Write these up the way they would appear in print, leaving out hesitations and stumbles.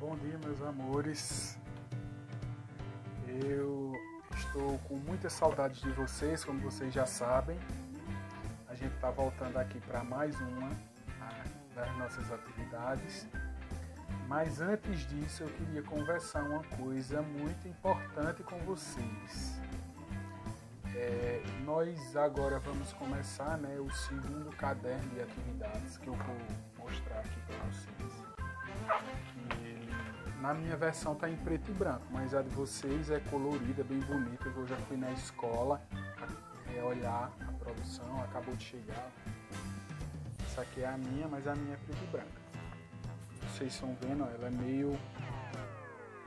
Bom dia, meus amores. Eu estou com muitas saudades de vocês, como vocês já sabem. A gente está voltando aqui para mais uma das nossas atividades. Mas antes disso, eu queria conversar uma coisa muito importante com vocês. Nós agora vamos começar, o segundo caderno de atividades que eu vou mostrar aqui para vocês. Na minha versão está em preto e branco, mas a de vocês é colorida, bem bonita. Eu já fui na escola olhar a produção, acabou de chegar. Essa aqui é a minha, mas a minha é preto e branca. Vocês estão vendo, ela é meio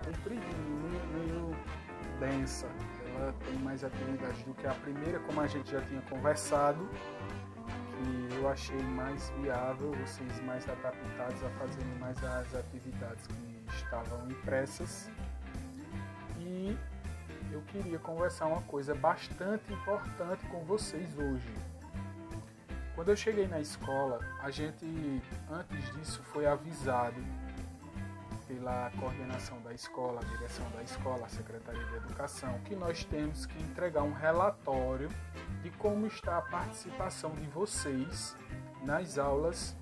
compridinha, meio densa. Ela tem mais atividades do que a primeira, como a gente já tinha conversado, que eu achei mais viável, vocês mais adaptados a fazerem mais as atividades que estavam impressas. E eu queria conversar uma coisa bastante importante com vocês hoje. Quando eu cheguei na escola, a gente, antes disso, foi avisado pela coordenação da escola, a direção da escola, a Secretaria de Educação, que nós temos que entregar um relatório de como está a participação de vocês nas aulas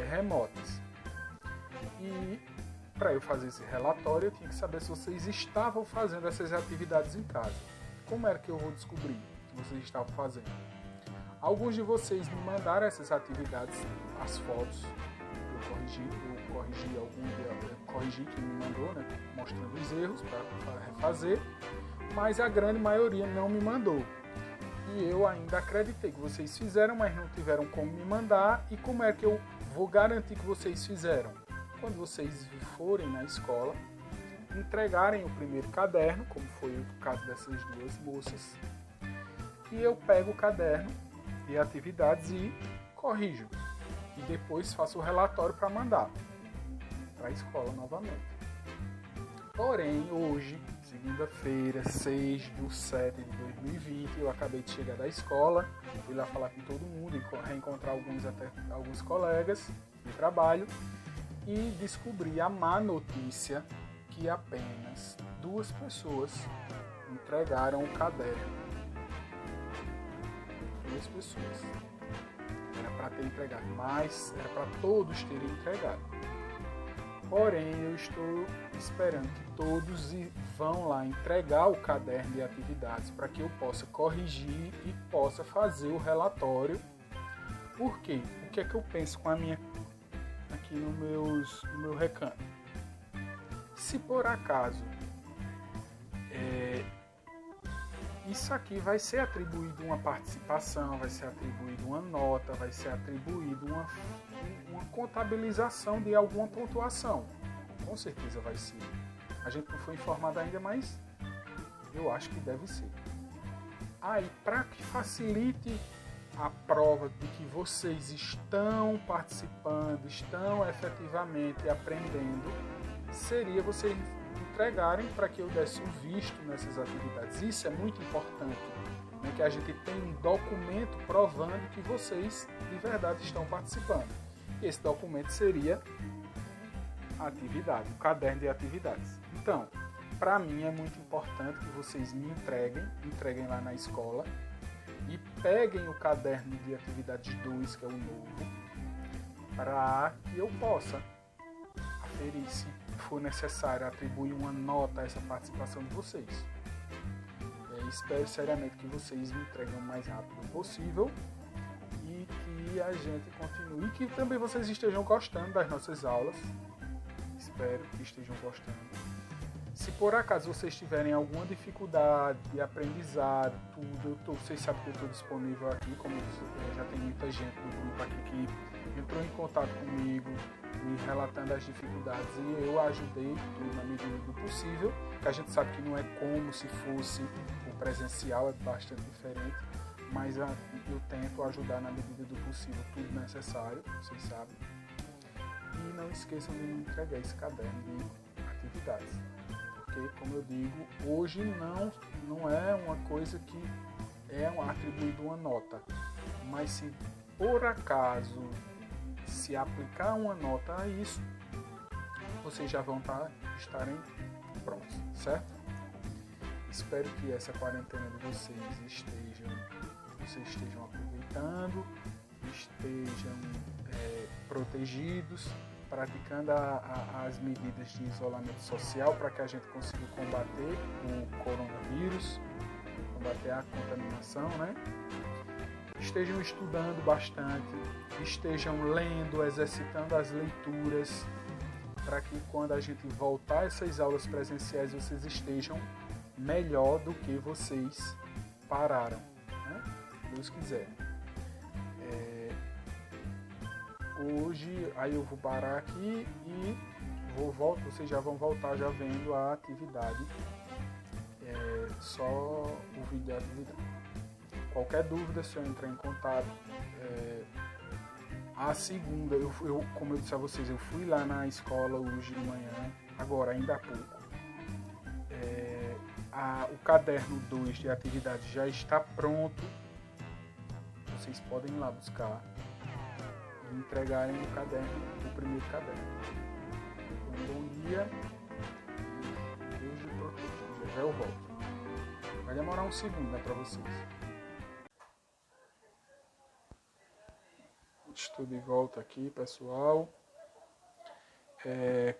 remotas. E para eu fazer esse relatório, eu tinha que saber se vocês estavam fazendo essas atividades em casa. Como era que eu vou descobrir que vocês estavam fazendo? Alguns de vocês me mandaram essas atividades, as fotos. Eu corrigi quem me mandou, mostrando os erros para refazer, mas a grande maioria não me mandou. E eu ainda acreditei que vocês fizeram, mas não tiveram como me mandar. E como é que eu vou garantir que vocês fizeram? Quando vocês forem na escola, entregarem o primeiro caderno, como foi o caso dessas duas moças, e eu pego o caderno de atividades e corrijo. E depois faço o relatório para mandar para a escola novamente. Porém, hoje, segunda-feira, 6/7/2020, eu acabei de chegar da escola, fui lá falar com todo mundo e reencontrar alguns colegas de trabalho e descobri a má notícia que apenas 2 pessoas entregaram o caderno. 2 pessoas. Era para ter entregado mais, era para todos terem entregado. Porém, eu estou esperando que todos vão lá entregar o caderno de atividades para que eu possa corrigir e possa fazer o relatório. Por quê? O que é que eu penso com a minha aqui no meu recanto? Se por acaso isso aqui vai ser atribuído uma participação, vai ser atribuído uma nota, vai ser atribuído uma contabilização de alguma pontuação. Com certeza vai ser. A gente não foi informado ainda, mas eu acho que deve ser. Aí, para que facilite a prova de que vocês estão participando, estão efetivamente aprendendo, seria vocês entregarem para que eu desse um visto nessas atividades. Isso é muito importante, que a gente tenha um documento provando que vocês de verdade estão participando. E esse documento seria a atividade, o caderno de atividades. Então, para mim é muito importante que vocês me entreguem lá na escola e peguem o caderno de atividades 2, que é o novo, para que eu possa aferir se for necessário atribuir uma nota a essa participação de vocês. Espero seriamente que vocês me entreguem o mais rápido possível e que a gente continue, e que também vocês estejam gostando das nossas aulas. Espero que estejam gostando. Se por acaso vocês tiverem alguma dificuldade de aprendizado, vocês sabem que eu estou disponível aqui, como já tem muita gente do grupo aqui que entrou em contato comigo, me relatando as dificuldades, e eu ajudei tudo na medida do possível, que a gente sabe que não é como se fosse o presencial, é bastante diferente, mas eu tento ajudar na medida do possível tudo necessário, vocês sabem. E não esqueçam de me entregar esse caderno de atividades, porque, como eu digo, hoje não é uma coisa que é atribuído uma nota, mas se por acaso se aplicar uma nota a isso, vocês já vão estarem prontos, certo? Espero que essa quarentena de vocês estejam aproveitando, estejam protegidos, praticando as medidas de isolamento social para que a gente consiga combater o coronavírus, combater a contaminação, né? Estejam estudando bastante, estejam lendo, exercitando as leituras, para que quando a gente voltar a essas aulas presenciais, vocês estejam melhor do que vocês pararam, né? Deus quiser. Hoje, aí eu vou parar aqui e vocês já vão voltar já vendo a atividade, só o vídeo da atividade. Qualquer dúvida, se eu entrar em contato, a segunda, como eu disse a vocês, eu fui lá na escola hoje de manhã, agora, ainda há pouco. O caderno 2 de atividade já está pronto. Vocês podem ir lá buscar e entregarem o primeiro caderno. Um bom dia e Deus lhe proteja. Já eu volto. Vai demorar um segundo, né, para vocês. Estou de volta aqui, pessoal.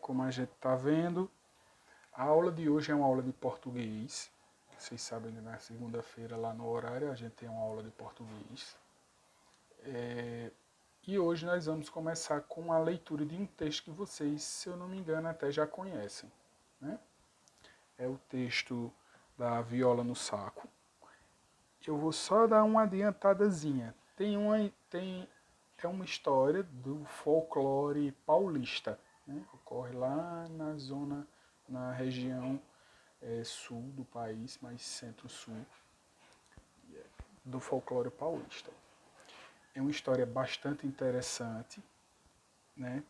Como a gente está vendo, a aula de hoje é uma aula de português. Vocês sabem que na segunda-feira, lá no horário, a gente tem uma aula de português. E hoje nós vamos começar com a leitura de um texto que vocês, se eu não me engano, até já conhecem, né? É o texto da Viola no Saco. Eu vou só dar uma adiantadazinha. É uma história do folclore paulista, né? Ocorre lá na região sul do país, mais centro-sul, do folclore paulista. É uma história bastante interessante, né?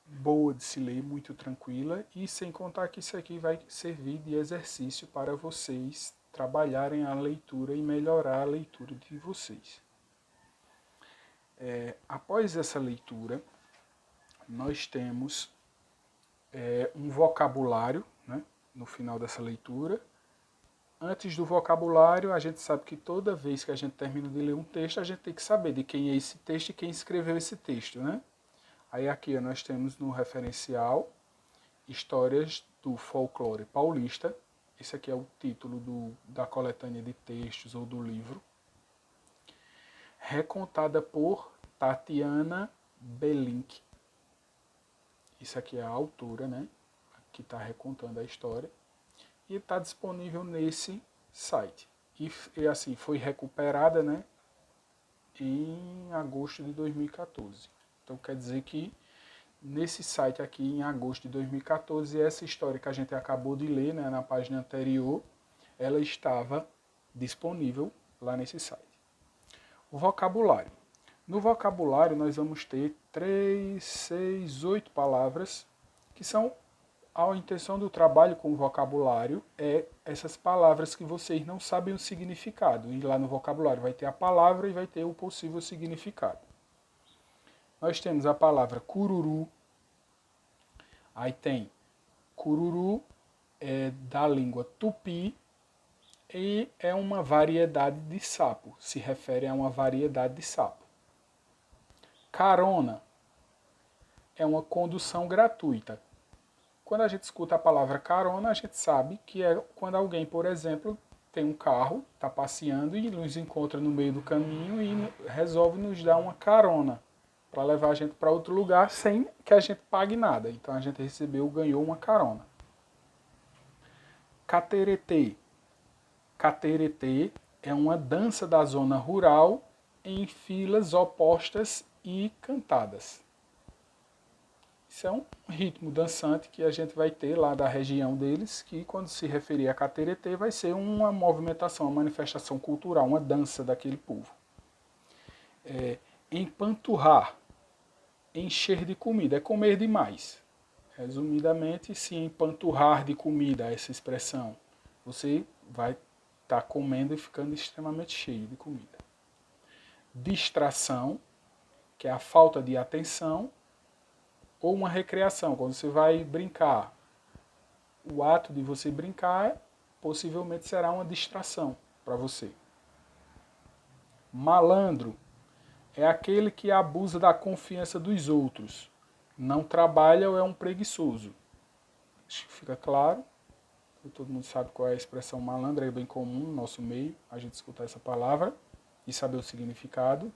Boa de se ler, muito tranquila, e sem contar que isso aqui vai servir de exercício para vocês trabalharem a leitura e melhorar a leitura de vocês. Após essa leitura, nós temos um vocabulário, né, no final dessa leitura. Antes do vocabulário, a gente sabe que toda vez que a gente termina de ler um texto, a gente tem que saber de quem é esse texto e quem escreveu esse texto, né? Aí aqui nós temos no referencial Histórias do Folclore Paulista. Esse aqui é o título da coletânea de textos ou do livro. Recontada por Tatiana Belink. Isso aqui é a autora, né, que está recontando a história. E está disponível nesse site. E assim, foi recuperada, né, em agosto de 2014. Então quer dizer que nesse site aqui, em agosto de 2014, essa história que a gente acabou de ler, né, na página anterior, ela estava disponível lá nesse site. O vocabulário. No vocabulário nós vamos ter 3, 6, 8 palavras, que são a intenção do trabalho com o vocabulário é essas palavras que vocês não sabem o significado. E lá no vocabulário vai ter a palavra e vai ter o possível significado. Nós temos a palavra cururu. Aí tem cururu, da língua tupi, e é uma variedade de sapo. Se refere a uma variedade de sapo. Carona é uma condução gratuita. Quando a gente escuta a palavra carona, a gente sabe que é quando alguém, por exemplo, tem um carro, está passeando e nos encontra no meio do caminho e resolve nos dar uma carona para levar a gente para outro lugar sem que a gente pague nada. Então a gente ganhou uma carona. Cateretê. Cateretê é uma dança da zona rural em filas opostas e cantadas. Isso é um ritmo dançante que a gente vai ter lá da região deles, que quando se referir a cateretê vai ser uma movimentação, uma manifestação cultural, uma dança daquele povo. Empanturrar, encher de comida, é comer demais. Resumidamente, se empanturrar de comida, essa expressão, você vai estar comendo e ficando extremamente cheio de comida. Distração, que é a falta de atenção. Ou uma recreação, quando você vai brincar. O ato de você brincar possivelmente será uma distração para você. Malandro é aquele que abusa da confiança dos outros. Não trabalha ou é um preguiçoso. Acho que fica claro. Todo mundo sabe qual é a expressão malandro, é bem comum no nosso meio a gente escutar essa palavra e saber o significado.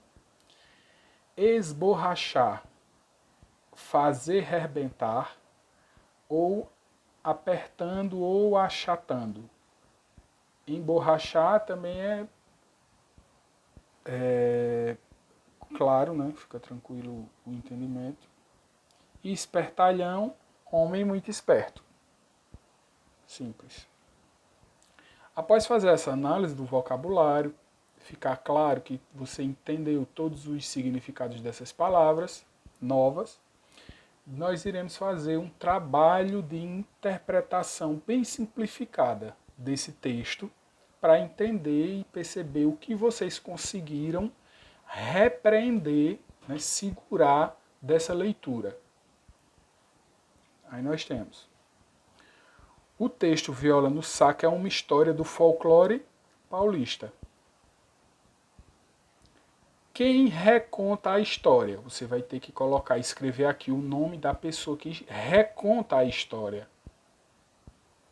Esborrachar, fazer rebentar, ou apertando ou achatando. Emborrachar também é claro, né? Fica tranquilo o entendimento. E espertalhão, homem muito esperto. Simples. Após fazer essa análise do vocabulário, ficar claro que você entendeu todos os significados dessas palavras novas, nós iremos fazer um trabalho de interpretação bem simplificada desse texto para entender e perceber o que vocês conseguiram repreender, né, segurar dessa leitura. Aí nós temos o texto Viola no Saco é uma história do folclore paulista. Quem reconta a história? Você vai ter que colocar, escrever aqui o nome da pessoa que reconta a história.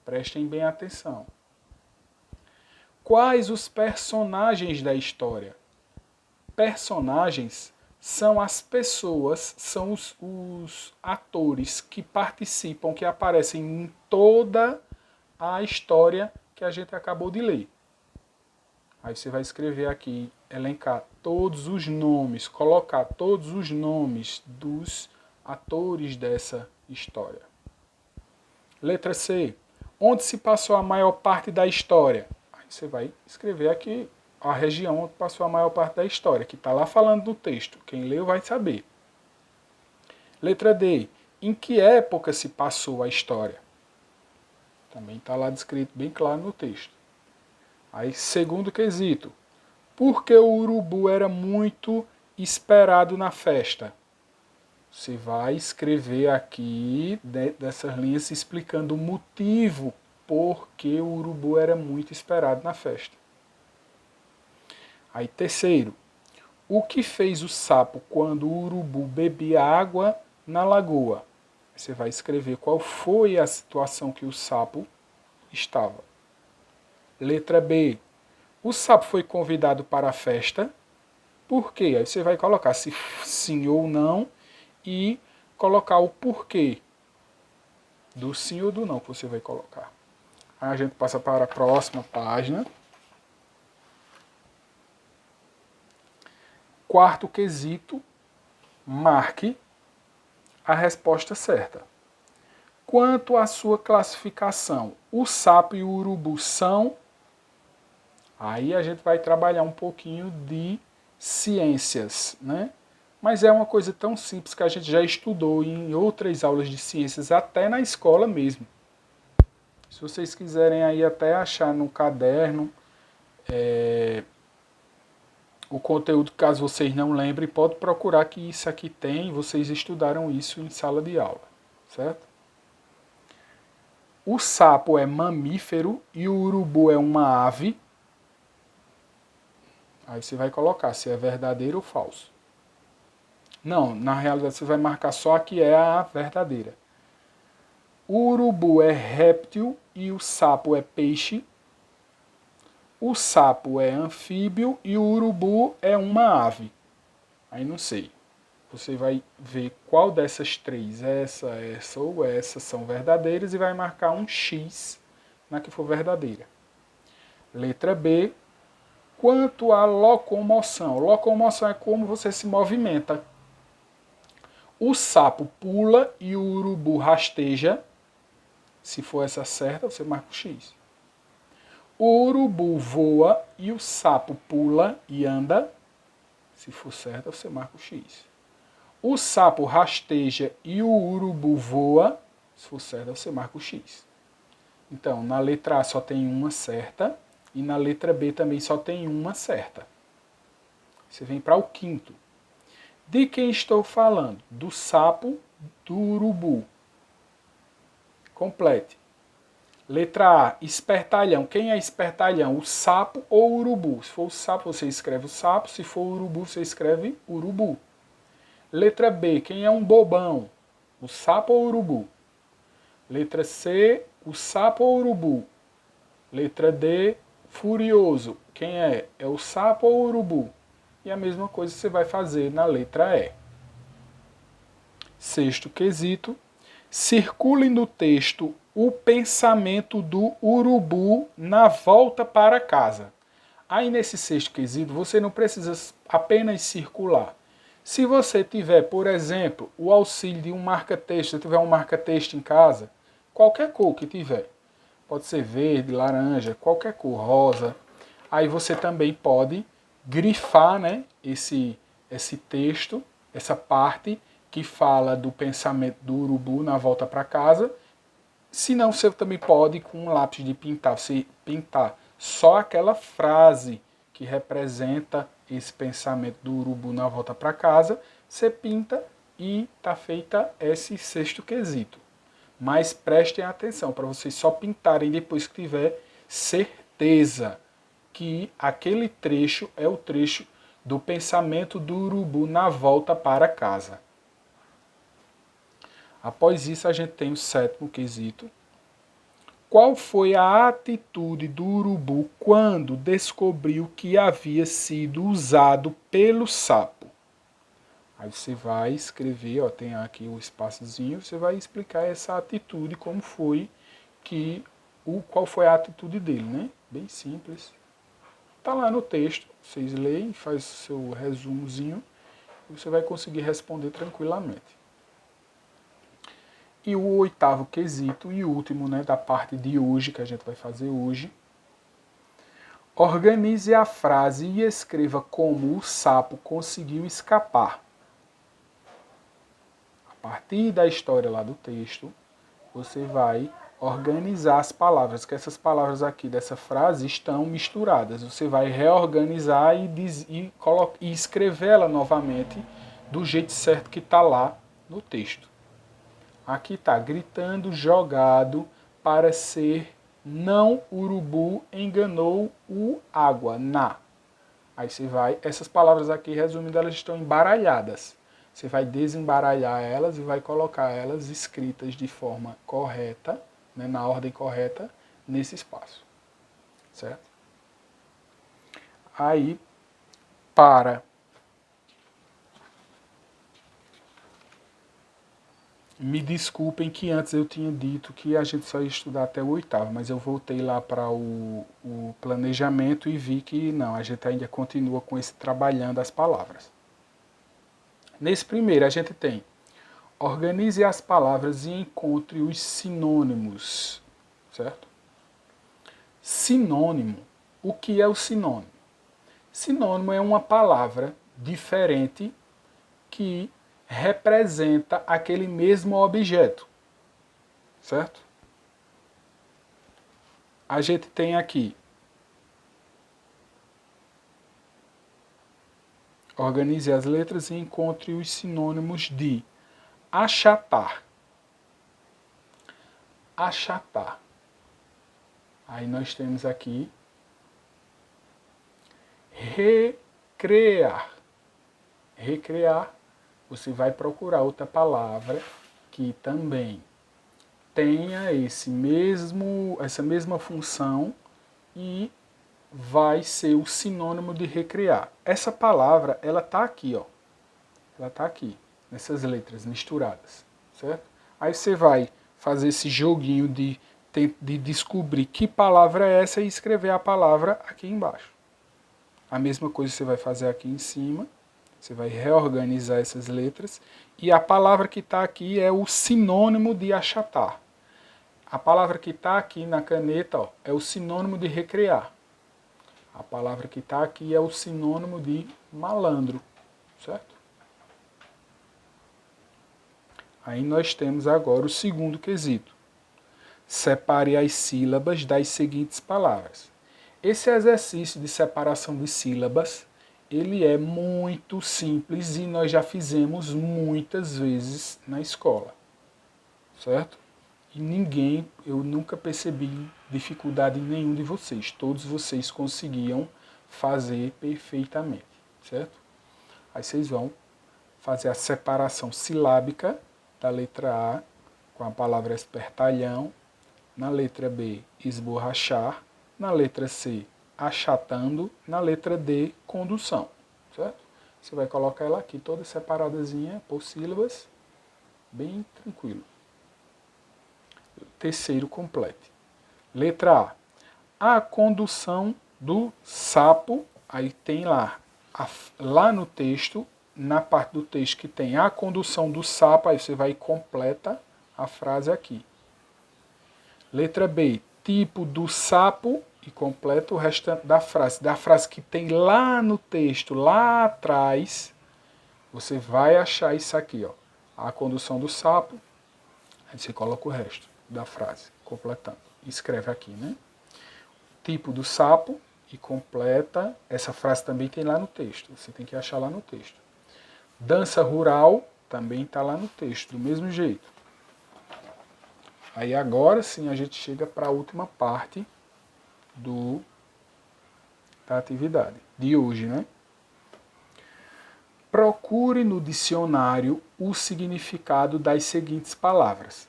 Prestem bem atenção. Quais os personagens da história? Personagens são as pessoas, são os atores que participam, que aparecem em toda a história que a gente acabou de ler. Aí você vai escrever aqui, elencar todos os nomes, colocar todos os nomes dos atores dessa história. Letra C. Onde se passou a maior parte da história? Aí você vai escrever aqui a região onde passou a maior parte da história, que está lá falando no texto. Quem leu vai saber. Letra D. Em que época se passou a história? Também está lá descrito bem claro no texto. Aí, segundo quesito. Por que o urubu era muito esperado na festa? Você vai escrever aqui dessas linhas explicando o motivo por que o urubu era muito esperado na festa. Aí, terceiro, o que fez o sapo quando o urubu bebia água na lagoa? Você vai escrever qual foi a situação que o sapo estava. Letra B, o sapo foi convidado para a festa. Por quê? Aí você vai colocar se sim ou não e colocar o porquê do sim ou do não que você vai colocar. Aí a gente passa para a próxima página. Quarto quesito, marque a resposta certa. Quanto à sua classificação, o sapo e o urubu são... Aí a gente vai trabalhar um pouquinho de ciências, né? Mas é uma coisa tão simples que a gente já estudou em outras aulas de ciências, até na escola mesmo. Se vocês quiserem aí até achar no caderno... o conteúdo, caso vocês não lembrem, pode procurar que isso aqui tem, vocês estudaram isso em sala de aula, certo? O sapo é mamífero e o urubu é uma ave. Aí você vai colocar se é verdadeiro ou falso. Não, na realidade você vai marcar só a que é a verdadeira. O urubu é réptil e o sapo é peixe. O sapo é anfíbio e o urubu é uma ave. Aí não sei. Você vai ver qual dessas três, essa ou essa, são verdadeiras e vai marcar um X na que for verdadeira. Letra B. Quanto à locomoção. Locomoção é como você se movimenta. O sapo pula e o urubu rasteja. Se for essa certa, você marca o X. O urubu voa e o sapo pula e anda. Se for certo, você marca o X. O sapo rasteja e o urubu voa. Se for certo, você marca o X. Então, na letra A só tem uma certa e na letra B também só tem uma certa. Você vem para o quinto. De quem estou falando? Do sapo, do urubu. Complete. Letra A, espertalhão. Quem é espertalhão? O sapo ou o urubu? Se for o sapo, você escreve o sapo. Se for o urubu, você escreve urubu. Letra B, quem é um bobão? O sapo ou o urubu? Letra C, o sapo ou o urubu? Letra D, furioso. Quem é? É o sapo ou o urubu? E a mesma coisa você vai fazer na letra E. Sexto quesito. Circule no texto o pensamento do urubu na volta para casa. Aí nesse sexto quesito você não precisa apenas circular. Se você tiver, por exemplo, o auxílio de um marca-texto, se tiver um marca-texto em casa, qualquer cor que tiver, pode ser verde, laranja, qualquer cor, rosa, aí você também pode grifar, né, esse texto, essa parte que fala do pensamento do urubu na volta para casa. Se não, você também pode, com um lápis de pintar, você pintar só aquela frase que representa esse pensamento do urubu na volta para casa, você pinta e está feita esse sexto quesito. Mas prestem atenção, para vocês só pintarem depois que tiver certeza que aquele trecho é o trecho do pensamento do urubu na volta para casa. Após isso, a gente tem o sétimo quesito. Qual foi a atitude do urubu quando descobriu que havia sido usado pelo sapo? Aí você vai escrever, ó, tem aqui o espaçozinho, você vai explicar essa atitude, como foi qual foi a atitude dele, né? Bem simples. Tá lá no texto, vocês leem, faz o seu resumozinho e você vai conseguir responder tranquilamente. E o oitavo quesito e último, né, da parte de hoje, que a gente vai fazer hoje. Organize a frase e escreva como o sapo conseguiu escapar. A partir da história lá do texto, você vai organizar as palavras, que essas palavras aqui dessa frase estão misturadas. Você vai reorganizar e escrever ela novamente do jeito certo que está lá no texto. Aqui está, gritando, jogado para ser não urubu enganou o água, na. Aí você vai, essas palavras aqui, resumindo, elas estão embaralhadas. Você vai desembaralhar elas e vai colocar elas escritas de forma correta, né, na ordem correta, nesse espaço. Certo? Aí, para me desculpem que antes eu tinha dito que a gente só ia estudar até o oitavo, mas eu voltei lá para o planejamento e vi que não, a gente ainda continua com esse trabalhando as palavras. Nesse primeiro a gente tem: organize as palavras e encontre os sinônimos, certo? Sinônimo. O que é o sinônimo? Sinônimo é uma palavra diferente que representa aquele mesmo objeto, certo? A gente tem aqui, organize as letras e encontre os sinônimos de achatar. Achatar. Aí nós temos aqui recrear. Recrear, você vai procurar outra palavra que também tenha essa mesma função e vai ser o sinônimo de recrear. Essa palavra, ela está aqui, ó. Ela está aqui, nessas letras misturadas, certo? Aí você vai fazer esse joguinho de descobrir que palavra é essa e escrever a palavra aqui embaixo. A mesma coisa você vai fazer aqui em cima. Você vai reorganizar essas letras. E a palavra que está aqui é o sinônimo de achatar. A palavra que está aqui na caneta, ó, é o sinônimo de recrear. A palavra que está aqui é o sinônimo de malandro. Certo? Aí nós temos agora o segundo quesito. Separe as sílabas das seguintes palavras. Esse exercício de separação de sílabas, ele é muito simples e nós já fizemos muitas vezes na escola, certo? E eu nunca percebi dificuldade em nenhum de vocês. Todos vocês conseguiam fazer perfeitamente, certo? Aí vocês vão fazer a separação silábica da letra A com a palavra espertalhão, na letra B, esborrachar, na letra C, achatando, na letra D, condução, certo? Você vai colocar ela aqui toda separadazinha por sílabas, bem tranquilo. Terceiro, complete. Letra A. A condução do sapo, aí tem lá no texto, na parte do texto que tem a condução do sapo, aí você vai e completa a frase aqui. Letra B. Tipo do sapo, e completa o restante da frase. Da frase que tem lá no texto, lá atrás, você vai achar isso aqui, ó. A condução do sapo, aí você coloca o resto da frase, completando. Escreve aqui, né? Tipo do sapo e completa. Essa frase também tem lá no texto. Você tem que achar lá no texto. Dança rural também está lá no texto, do mesmo jeito. Aí agora sim a gente chega para a última parte da atividade de hoje, né? Procure no dicionário o significado das seguintes palavras.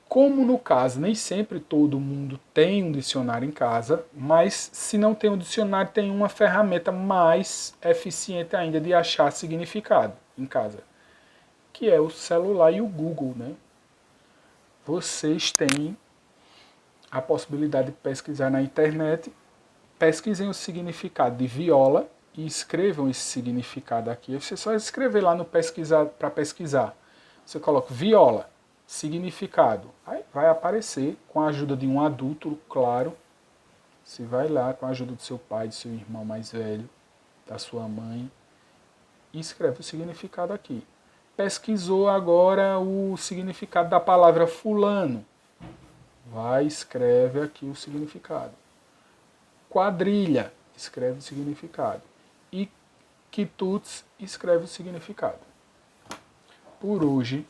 Como no caso, nem sempre todo mundo tem um dicionário em casa, mas se não tem um dicionário, tem uma ferramenta mais eficiente ainda de achar significado em casa, que é o celular e o Google, né? Vocês têm a possibilidade de pesquisar na internet, pesquisem o significado de viola e escrevam esse significado aqui. Você só escrever lá no pesquisar para pesquisar. Você coloca viola, significado. Aí vai aparecer com a ajuda de um adulto, claro. Você vai lá com a ajuda do seu pai, do seu irmão mais velho, da sua mãe, e escreve o significado aqui. Pesquisou agora o significado da palavra fulano. Vai, escreve aqui o significado. Quadrilha, escreve o significado. E quitutes, escreve o significado. Por hoje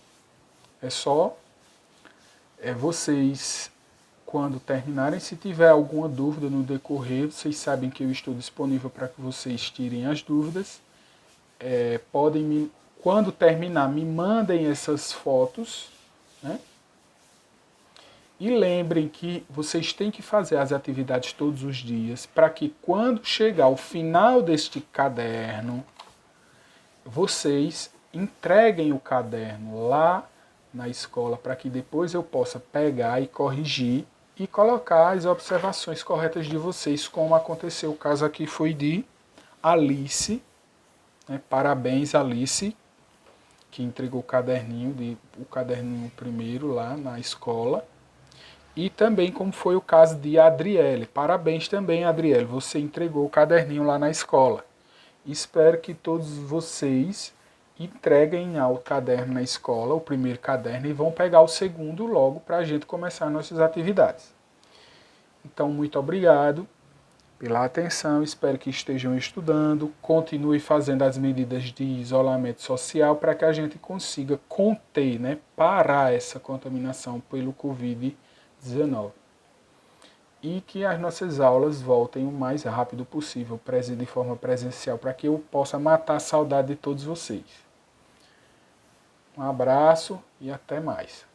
é só. Vocês, quando terminarem, se tiver alguma dúvida no decorrer, vocês sabem que eu estou disponível para que vocês tirem as dúvidas. Quando terminar, me mandem essas fotos, né? E lembrem que vocês têm que fazer as atividades todos os dias para que quando chegar o final deste caderno, vocês entreguem o caderno lá na escola para que depois eu possa pegar e corrigir e colocar as observações corretas de vocês, como aconteceu. O caso aqui foi de Alice, né? Parabéns, Alice, que entregou o caderninho primeiro lá na escola. E também como foi o caso de Adriele. Parabéns também, Adriele, você entregou o caderninho lá na escola. Espero que todos vocês entreguem o caderno na escola, o primeiro caderno, e vão pegar o segundo logo para a gente começar nossas atividades. Então, muito obrigado pela atenção, espero que estejam estudando, continue fazendo as medidas de isolamento social para que a gente consiga conter, né, parar essa contaminação pelo Covid-19. E que as nossas aulas voltem o mais rápido possível, de forma presencial, para que eu possa matar a saudade de todos vocês. Um abraço e até mais.